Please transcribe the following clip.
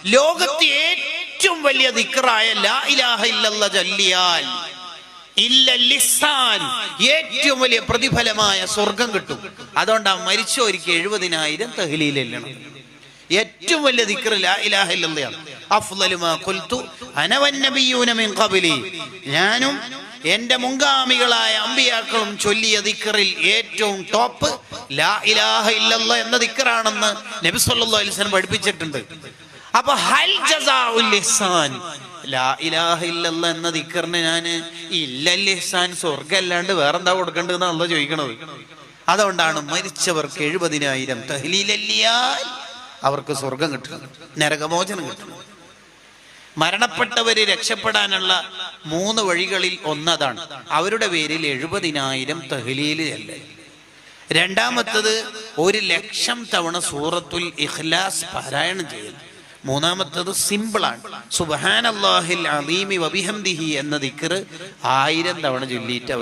ലോകത്തെ ഏറ്റവും വലിയ ദിക്റായ ലാ ഇലാഹ ഇല്ലല്ലാഹ് ചൊല്ലിയാൽ ഇല്ല ലിസാൻ ഏറ്റവും വലിയ പ്രതിഫലമായ സ്വർഗം കിട്ടും. അതുകൊണ്ടാ മരിച്ചവർക്ക് 70,000 തഹ്ലീൽ ചെല്ലണം. ഏറ്റവും വലിയ ദിക്ർ ലാ ഇലാഹ ഇല്ലല്ലാഹ്. അഫ്ളലു മാ ഖുൽതു അന വന്നബിയ്യൂന മിൻ ഖബ്ലി, ഞാനും എന്റെ മുൻഗാമികളായ അമ്പിയാക്കളും ചൊല്ലിയ ദിക്റിൽ ഏറ്റവും ടോപ്പ് ലാ ഇലാഹ ഇല്ലല്ലാഹ് എന്ന ദിക്റാണെന്ന് നബി സല്ലല്ലാഹു അലൈഹി വസല്ലം പഠിപ്പിച്ചിട്ടുണ്ട്. അപ്പൊ ഹൽ ജസാഉൽ ഇഹ്സാൻ, ലാ ഇലാഹ ഇല്ലല്ലാഹ് എന്ന ദിക്റിന് ഞാൻ ഇല്ലൽ ഇഹ്സാൻ സ്വർഗ്ഗം അല്ലാണ്ട് വേറെന്താ കൊടുക്കേണ്ടതെന്ന് അല്ലാഹു ചോദിക്കണത്. അതുകൊണ്ടാണ് മരിച്ചവർക്ക് 70,000 തഹ്ലീൽ ചൊല്ലിയാൽ അവർക്ക് സ്വർഗം കിട്ടും, നരകമോചനം കിട്ടും. മരണപ്പെട്ടവര് രക്ഷപ്പെടാനുള്ള 3 വഴികളിൽ ഒന്നതാണ് അവരുടെ പേരിൽ 70,000 തഹ്ലീൽ ചെല്ലൽ. രണ്ടാമത്തത് 1,00,000 തവണ സൂറത്തുൽ ഇഖ്ലാസ് പാരായണം ചെയ്യൽ. മൂന്നാമത്തത് സിമ്പിളാണ്, സുബ്ഹാനല്ലാഹിൽ അദീമി വബിഹംദിഹി എന്ന ദിക്ർ 1000 തവണ ചൊല്ലിയിട്ട്